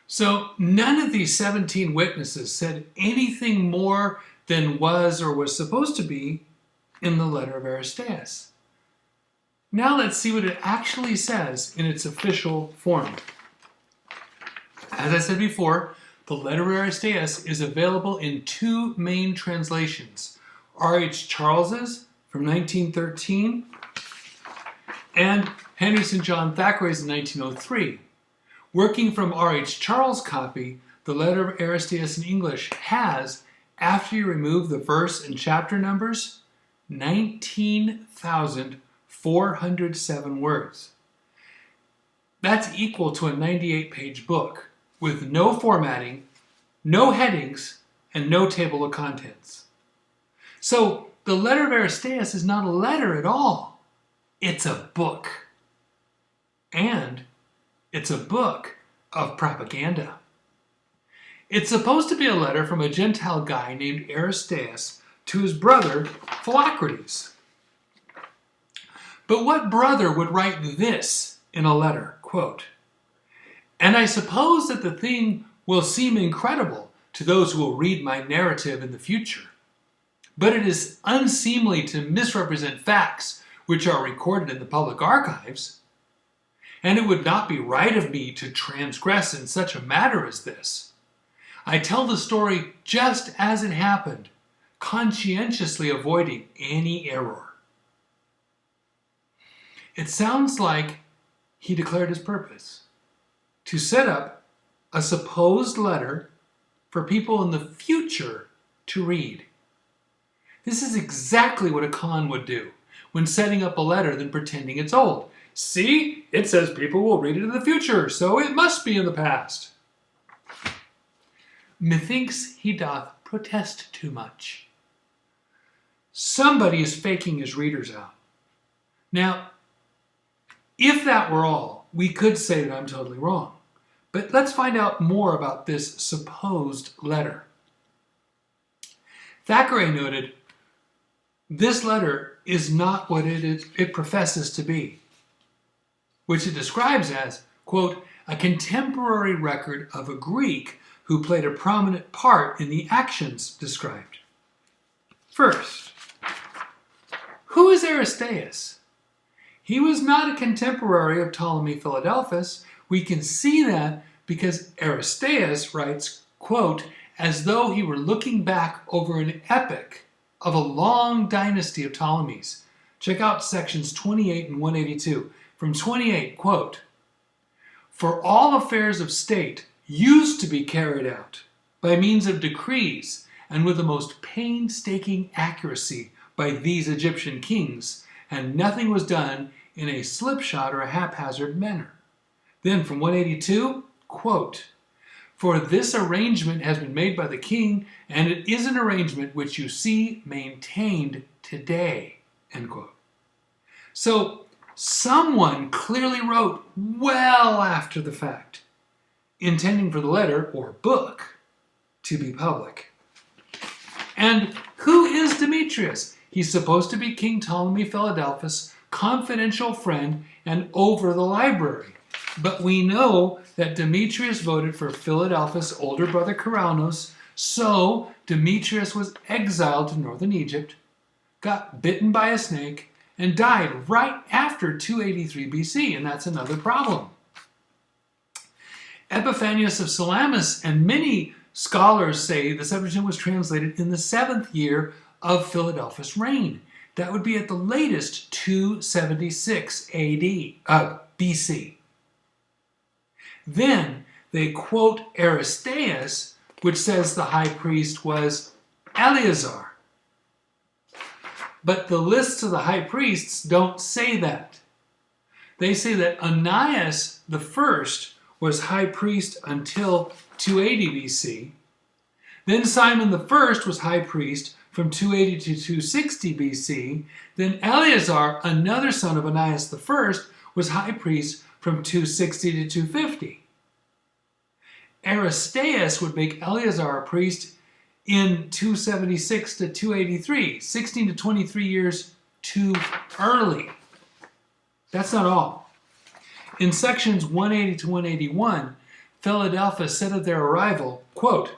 So none of these 17 witnesses said anything more than was or was supposed to be in the letter of Aristeas. Now let's see what it actually says in its official form. As I said before, the letter of Aristeas is available in two main translations. R.H. Charles's from 1913 and Henry St. John Thackeray's in 1903. Working from R.H. Charles' copy, the letter of Aristeas in English has, after you remove the verse and chapter numbers, 19,407 words. That's equal to a 98-page book with no formatting, no headings, and no table of contents. So the letter of Aristeas is not a letter at all. It's a book. And it's a book of propaganda. It's supposed to be a letter from a Gentile guy named Aristeas to his brother Philocrates. But what brother would write this in a letter? Quote, "And I suppose that the thing will seem incredible to those who will read my narrative in the future. But it is unseemly to misrepresent facts which are recorded in the public archives. And it would not be right of me to transgress in such a matter as this. I tell the story just as it happened, conscientiously avoiding any error." It sounds like he declared his purpose to set up a supposed letter for people in the future to read. This is exactly what a con would do when setting up a letter then pretending it's old. See, it says people will read it in the future, so it must be in the past. Methinks he doth protest too much. Somebody is faking his readers out. Now, if that were all, we could say that I'm totally wrong. But let's find out more about this supposed letter. Thackeray noted, this letter is not what it professes to be, which it describes as, quote, a contemporary record of a Greek who played a prominent part in the actions described. First, who is Aristeas? He was not a contemporary of Ptolemy Philadelphus. We can see that because Aristeas writes, quote, as though he were looking back over an epoch of a long dynasty of Ptolemies. Check out sections 28 and 182. From 28, quote, for all affairs of state used to be carried out by means of decrees and with the most painstaking accuracy by these Egyptian kings, and nothing was done in a slipshod or a haphazard manner. Then from 182, quote, for this arrangement has been made by the king, and it is an arrangement which you see maintained today, end quote. So someone clearly wrote well after the fact, intending for the letter or book to be public. And who is Demetrius? He's supposed to be King Ptolemy Philadelphus' confidential friend and over the library. But we know that Demetrius voted for Philadelphus' older brother Caraunos, so Demetrius was exiled to northern Egypt, got bitten by a snake, and died right after 283 BC, and that's another problem. Epiphanius of Salamis and many scholars say the Septuagint was translated in the 7th year of Philadelphus' reign. That would be at the latest 276 BC. Then they quote Aristeas, which says the high priest was Eleazar. But the lists of the high priests don't say that. They say that Onias the first was high priest until 280 BC. Then Simon the first was high priest from 280 to 260 BC. Then Eleazar, another son of Onias the first, was high priest from 260 to 250. Aristeas would make Eleazar a priest in 276 to 283, 16 to 23 years too early. That's not all. In sections 180 to 181, Philadelphia said of their arrival, quote,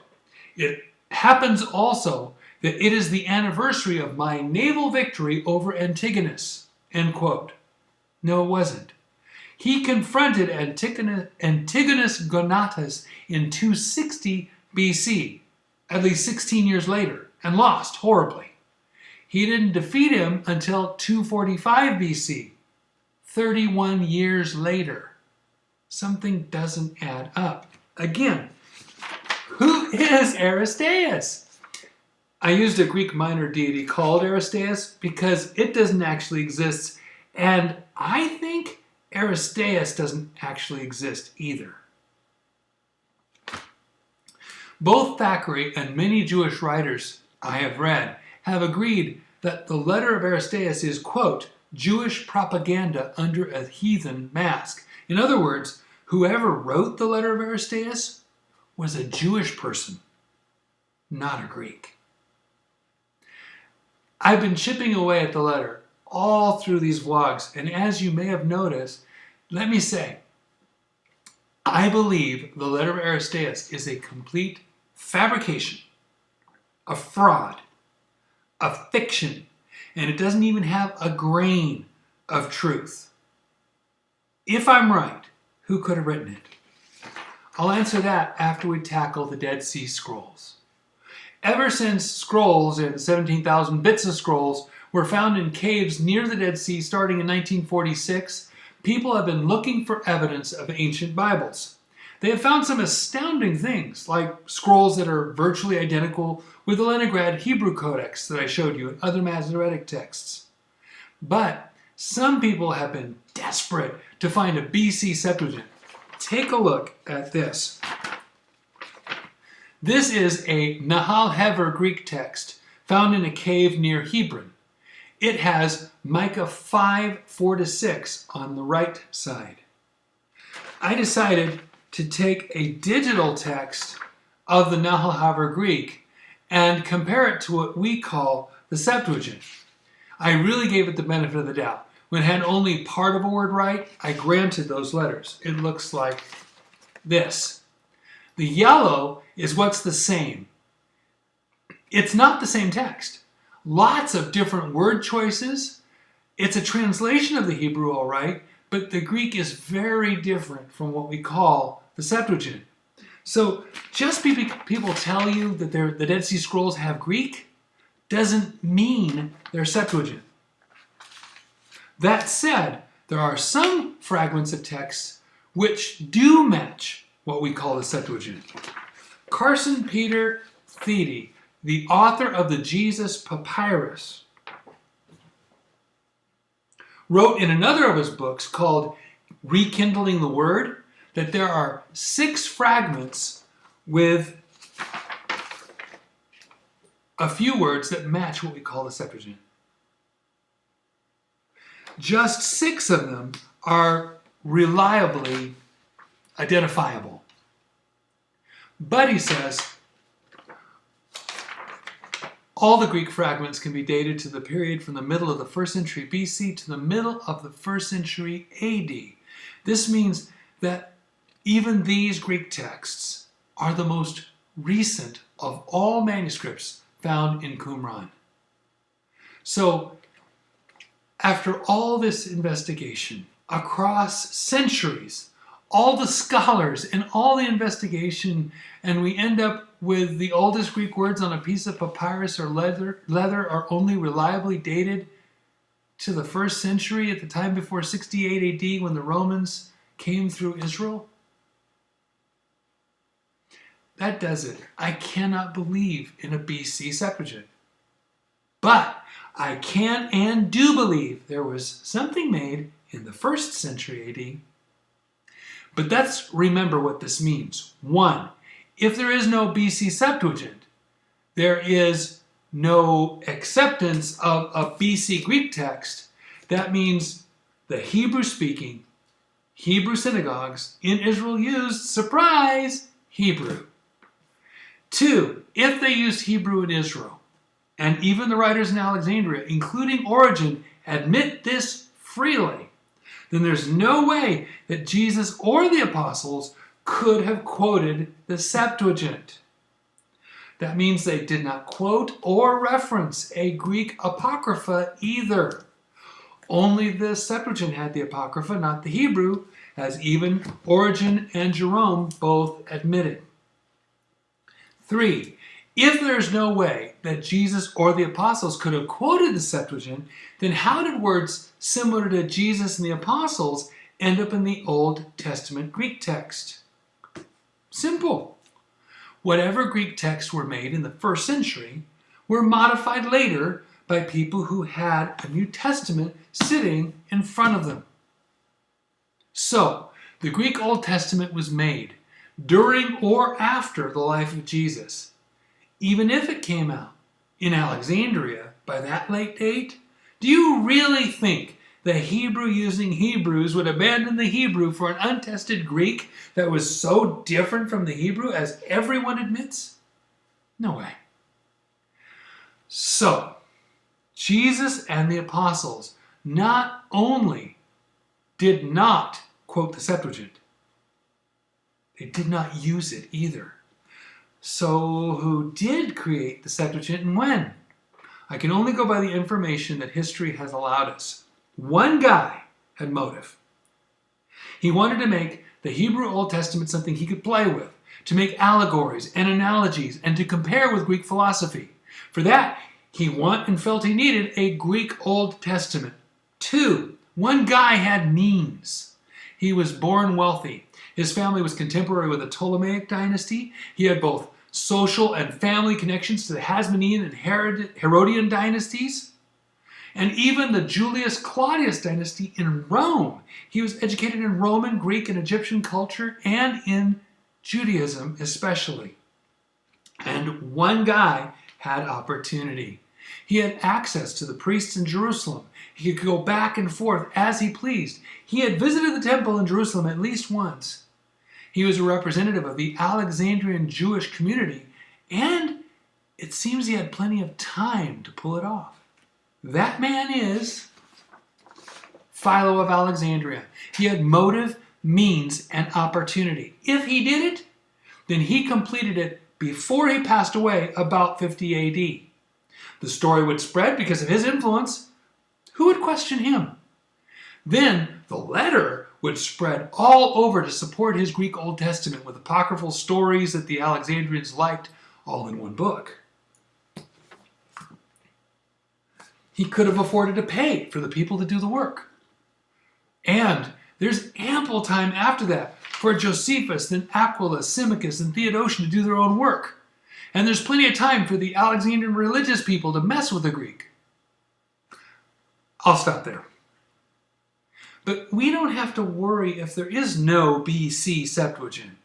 "It happens also that it is the anniversary of my naval victory over Antigonus," end quote. No, it wasn't. He confronted Antigonus Gonatas in 260 BC, at least 16 years later, and lost horribly. He didn't defeat him until 245 BC, 31 years later. Something doesn't add up. Again, who is Aristeas? I used a Greek minor deity called Aristeas because it doesn't actually exist, and I think Aristeas doesn't actually exist either. Both Thackeray and many Jewish writers I have read have agreed that the letter of Aristeas is, quote, Jewish propaganda under a heathen mask. In other words, whoever wrote the letter of Aristeas was a Jewish person, not a Greek. I've been chipping away at the letter all through these vlogs, and as you may have noticed, let me say, I believe the letter of Aristeas is a complete fabrication, a fraud, a fiction, and it doesn't even have a grain of truth. If I'm right, who could have written it? I'll answer that after we tackle the Dead Sea Scrolls. Ever since scrolls and 17,000 bits of scrolls were found in caves near the Dead Sea starting in 1946, people have been looking for evidence of ancient Bibles. They have found some astounding things, like scrolls that are virtually identical with the Leningrad Hebrew Codex that I showed you and other Masoretic texts. But some people have been desperate to find a BC Septuagint. Take a look at this. This is a Nahal Hever Greek text found in a cave near Hebron. It has Micah 5, 4-6 on the right side. I decided to take a digital text of the Nahal Hever Greek and compare it to what we call the Septuagint. I really gave it the benefit of the doubt. When it had only part of a word right, I granted those letters. It looks like this. The yellow is what's the same. It's not the same text. Lots of different word choices. It's a translation of the Hebrew, all right, but the Greek is very different from what we call the Septuagint. So just people tell you that the Dead Sea Scrolls have Greek doesn't mean they're Septuagint. That said, there are some fragments of text which do match what we call the Septuagint. Carson Peter Thiede, the author of the Jesus Papyrus, wrote in another of his books called Rekindling the Word that there are 6 fragments with a few words that match what we call the Septuagint. Just 6 of them are reliably identifiable. But he says, all the Greek fragments can be dated to the period from the middle of the 1st century BC to the middle of the 1st century AD. This means that even these Greek texts are the most recent of all manuscripts found in Qumran. So, after all this investigation, across centuries, all the scholars and all the investigation, and we end up with the oldest Greek words on a piece of papyrus or leather are only reliably dated to the 1st century at the time before 68 AD when the Romans came through Israel? That does it. I cannot believe in a BC Septuagint. But I can and do believe there was something made in the 1st century AD. But let's remember what this means. 1, if there is no BC Septuagint, there is no acceptance of a BC Greek text. That means the Hebrew-speaking Hebrew synagogues in Israel used, surprise, Hebrew. 2, if they used Hebrew in Israel, and even the writers in Alexandria, including Origen, admit this freely, then there's no way that Jesus or the apostles could have quoted the Septuagint. That means they did not quote or reference a Greek Apocrypha either. Only the Septuagint had the Apocrypha, not the Hebrew, as even Origen and Jerome both admitted. 3. If there's no way that Jesus or the apostles could have quoted the Septuagint, then how did words similar to Jesus and the apostles end up in the Old Testament Greek text? Simple. Whatever Greek texts were made in the first century were modified later by people who had a New Testament sitting in front of them. So, the Greek Old Testament was made during or after the life of Jesus. Even if it came out in Alexandria by that late date, do you really think the Hebrew-using Hebrews would abandon the Hebrew for an untested Greek that was so different from the Hebrew as everyone admits? No way. So, Jesus and the apostles not only did not quote the Septuagint, they did not use it either. So who did create the Septuagint and when? I can only go by the information that history has allowed us. One guy had motive. He wanted to make the Hebrew Old Testament something he could play with, to make allegories and analogies, and to compare with Greek philosophy. For that, he wanted and felt he needed a Greek Old Testament. 2. One guy had means. He was born wealthy. His family was contemporary with the Ptolemaic dynasty. He had both social and family connections to the Hasmonean and Herodian dynasties, and even the Julius Claudius dynasty in Rome. He was educated in Roman, Greek, and Egyptian culture, and in Judaism especially. And one guy had opportunity. He had access to the priests in Jerusalem. He could go back and forth as he pleased. He had visited the temple in Jerusalem at least once. He was a representative of the Alexandrian Jewish community, and it seems he had plenty of time to pull it off. That man is Philo of Alexandria. He had motive, means, and opportunity. If he did it, then he completed it before he passed away about 50 AD. The story would spread because of his influence. Who would question him? Then the letter would spread all over to support his Greek Old Testament with apocryphal stories that the Alexandrians liked, all in one book. He could have afforded to pay for the people to do the work. And there's ample time after that for Josephus, then Aquila, Symmachus, and Theodotion to do their own work. And there's plenty of time for the Alexandrian religious people to mess with the Greek. I'll stop there. But we don't have to worry if there is no BC Septuagint.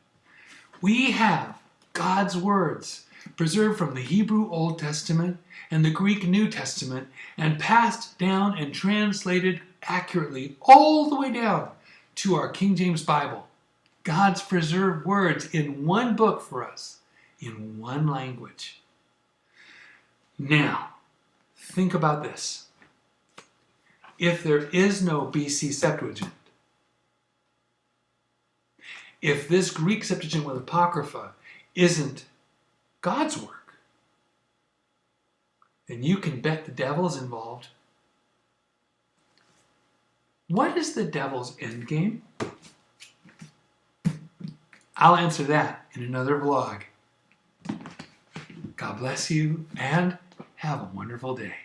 We have God's words preserved from the Hebrew Old Testament and the Greek New Testament and passed down and translated accurately all the way down to our King James Bible. God's preserved words in one book for us, in one language. Now, think about this. If there is no BC Septuagint, if this Greek Septuagint with Apocrypha isn't God's work, then you can bet the devil's involved. What is the devil's end game? I'll answer that in another vlog. God bless you and have a wonderful day.